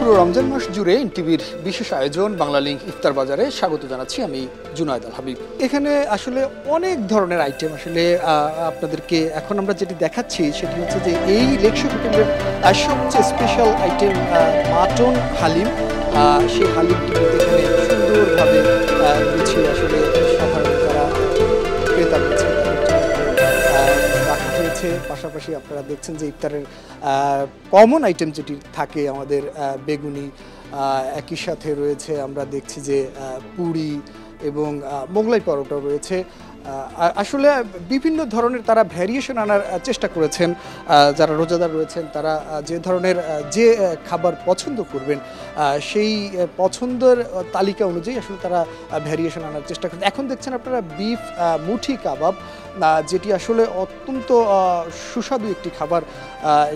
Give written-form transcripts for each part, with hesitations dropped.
পুরো রমজান মাস জুড়ে এনটিভির বিশেষ আয়োজন বাংলা লিংক ইফতার বাজারে স্বাগত জানাচ্ছি আমি জুনায়েদ আল হাবিব। এখানে আসলে অনেক ধরনের আইটেম আসলে আপনাদেরকে এখন আমরা যেটি দেখাচ্ছি সেটি হচ্ছে যে এই লেকশো হোটেলের সবচেয়ে স্পেশাল আইটেম মাটন হালিম। সেই হালিমটি এখানে সুন্দরভাবে গুছিয়ে আসলে সাধারণ যারা ক্রেতা রয়েছে রাখা হয়েছে। পাশাপাশি আপনারা দেখছেন যে ইফতারের কমন আইটেম যেটি থাকে আমাদের বেগুনি, একই সাথে রয়েছে আমরা দেখছি যে পুরি এবং মোগলাই পরোটা রয়েছে। আসলে বিভিন্ন ধরনের তারা ভ্যারিয়েশন আনার চেষ্টা করেছেন। যারা রোজাদার রয়েছেন তারা যে ধরনের যে খাবার পছন্দ করবেন সেই পছন্দের তালিকা অনুযায়ী আসলে তারা ভ্যারিয়েশন আনার চেষ্টা করেন। এখন দেখছেন আপনারা বিফ মুঠি কাবাব, যেটি আসলে অত্যন্ত সুস্বাদু একটি খাবার,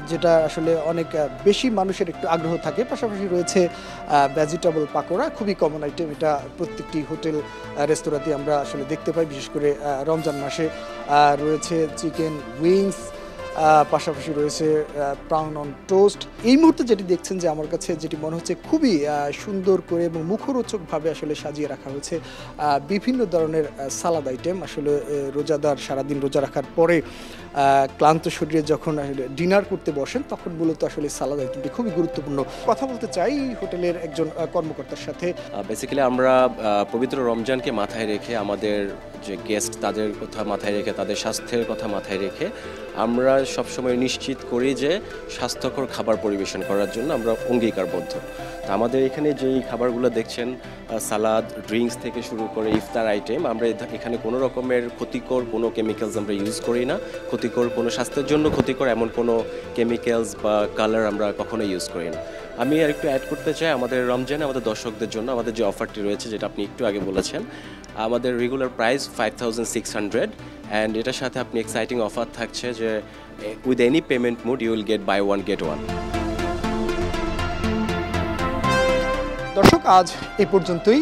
যেটা আসলে অনেক বেশি মানুষের একটু আগ্রহ থাকে। পাশাপাশি রয়েছে ভেজিটেবল পাকোড়া, খুবই কমন আইটেম, এটা প্রত্যেকটি হোটেল রেস্তোরাঁতে আমরা আসলে দেখতে পাই, বিশেষ করে রমজান মাসে। রয়েছে চিকেন উইংস, পাশাপাশি রয়েছে প্রাউন অন টোস্ট। এই মুহূর্তে যেটি দেখছেন যে আমার কাছে যেটি মনে হচ্ছে খুবই সুন্দর করে এবং মুখরোচকভাবে আসলে সাজিয়ে রাখা হয়েছে বিভিন্ন ধরনের সালাদ আইটেম। আসলে রোজাদার সারাদিন রোজা রাখার পরে ক্লান্ত শরীরে যখন ডিনার করতে বসেন তখন মূলত আসলে সালাদ আইটেমটি খুবই গুরুত্বপূর্ণ। কথা বলতে চাই হোটেলের একজন কর্মকর্তার সাথে। বেসিক্যালি আমরা পবিত্র রমজানকে মাথায় রেখে, আমাদের যে গেস্ট তাদের কথা মাথায় রেখে, তাদের স্বাস্থ্যের কথা মাথায় রেখে আমরা সবসময় নিশ্চিত করি যে স্বাস্থ্যকর খাবার পরিবেশন করার জন্য আমরা অঙ্গীকারবদ্ধ। তো আমাদের এখানে যেই খাবারগুলো দেখছেন, সালাদ, ড্রিঙ্কস থেকে শুরু করে ইফতার আইটেম, আমরা এখানে কোনো রকমের ক্ষতিকর কোনো কেমিক্যালস আমরা ইউজ করি না। ক্ষতিকর কোনো স্বাস্থ্যের জন্য ক্ষতিকর এমন কোনো কেমিক্যালস বা কালার আমরা কখনো ইউজ করি না। আমি আর একটু অ্যাড করতে চাই, আমাদের রমজানে আমাদের দর্শকদের জন্য আমাদের যে অফারটি রয়েছে, যেটা আপনি একটু আগে বলেছেন, আমাদের রেগুলার প্রাইস 5600 অ্যান্ড এটার সাথে আপনি এক্সাইটিং অফার থাকছে যে with any payment mode you will get buy one get one. দর্শক, আজ এই পর্যন্তই।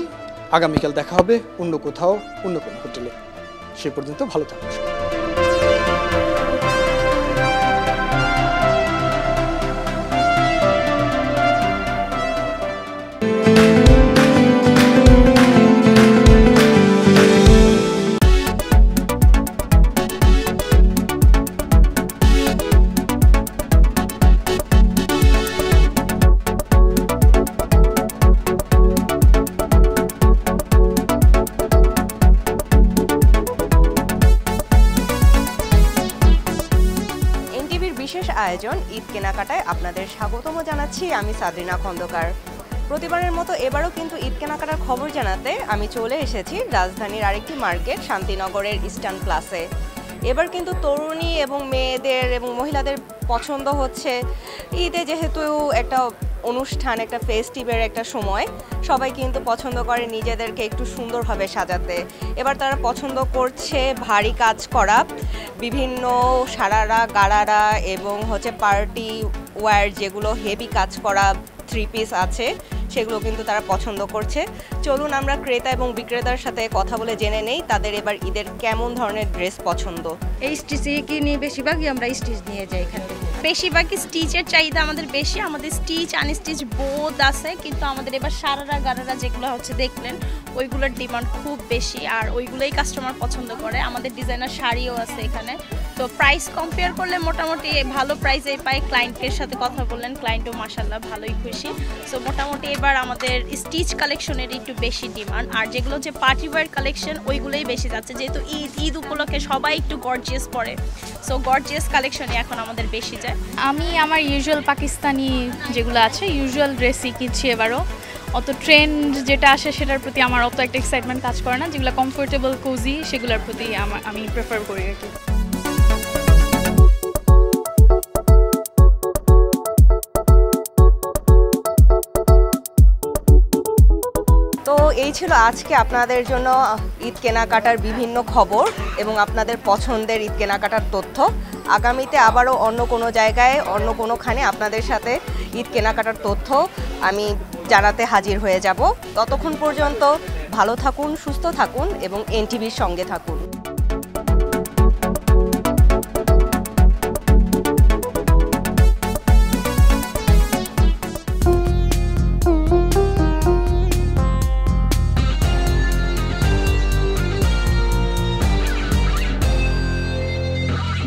আগামীকাল দেখা হবে অন্য কোথাও, অন্য কোনো হোটেলে। সে পর্যন্ত ভালো থাকুন। বিশেষ আয়োজন ঈদ কেনাকাটায় আপনাদের স্বাগতম জানাচ্ছি আমি সাদরিনা খন্দকার। প্রতিবারের মতো এবারও কিন্তু ঈদ কেনাকাটার খবর জানাতে আমি চলে এসেছি রাজধানীর আরেকটি মার্কেট শান্তিনগরের ইস্টার্ন প্লাসে। এবার কিন্তু তরুণী এবং মেয়েদের এবং মহিলাদের পছন্দ হচ্ছে ঈদে, যেহেতু একটা অনুষ্ঠান, একটা ফেস্টিভের একটা সময়, সবাই কিন্তু পছন্দ করে নিজেদেরকে একটু সুন্দরভাবে সাজাতে। এবার তারা পছন্দ করছে ভারী কাজ করা বিভিন্ন সারারা, গাড়ারা এবং পার্টি ওয়্যার, যেগুলো হেভি কাজ করা থ্রি পিস আছে, সেগুলো কিন্তু তারা পছন্দ করছে। চলুন আমরা ক্রেতা এবং বিক্রেতার সাথে কথা বলে জেনে নেই তাদের এবার ঈদের কেমন ধরনের ড্রেস পছন্দ। এই স্টিচে কি নিয়ে বেশিরভাগই আমরা স্টিচ নিয়ে যাই এখান থেকে। বেশিরভাগই স্টিচের চাহিদা আমাদের বেশি, আমাদের স্টিচ আনস্টিচ বোথ আছে, কিন্তু আমাদের এবার সারারা গারারা যেগুলো দেখলেন ওইগুলোর ডিমান্ড খুব বেশি, আর ওইগুলোই কাস্টমার পছন্দ করে। আমাদের ডিজাইনার শাড়িও আছে এখানে। তো প্রাইস কম্পেয়ার করলে মোটামুটি ভালো প্রাইসেই পাই। ক্লায়েন্টের সাথে কথা বললেন, ক্লায়েন্টও মাশাআল্লাহ ভালোই খুশি। সো মোটামুটি এবার আমাদের স্টিচ কালেকশনের একটু বেশি ডিমান্ড, আর যেগুলো পার্টি ওয়্যার কালেকশন ওইগুলোই বেশি যাচ্ছে, যেহেতু ঈদ উপলক্ষে সবাই একটু গর্জিয়াস পরে। সো গর্জিয়াস কালেকশনই এখন আমাদের বেশি যায়। আমি আমার ইউজুয়াল পাকিস্তানি যেগুলো আছে ইউজুয়াল ড্রেসই কিনছি এবারও। অত ট্রেন্ড যেটা আসে সেটার প্রতি আমার অত একটা এক্সাইটমেন্ট কাজ করে না। যেগুলো কমফোর্টেবল কোজি সেগুলোর প্রতি আমি প্রেফার করি আর কি। তো এই ছিল আজকে আপনাদের জন্য ঈদ কেনাকাটার বিভিন্ন খবর এবং আপনাদের পছন্দের ঈদ কেনাকাটার তথ্য। আগামীতে আবারও অন্য কোনো জায়গায়, অন্য কোনোখানে আপনাদের সাথে ঈদ কেনাকাটার তথ্য আমি জানাতে হাজির হয়ে যাব। ততক্ষণ পর্যন্ত ভালো থাকুন, সুস্থ থাকুন এবং এনটিভির সঙ্গে থাকুন।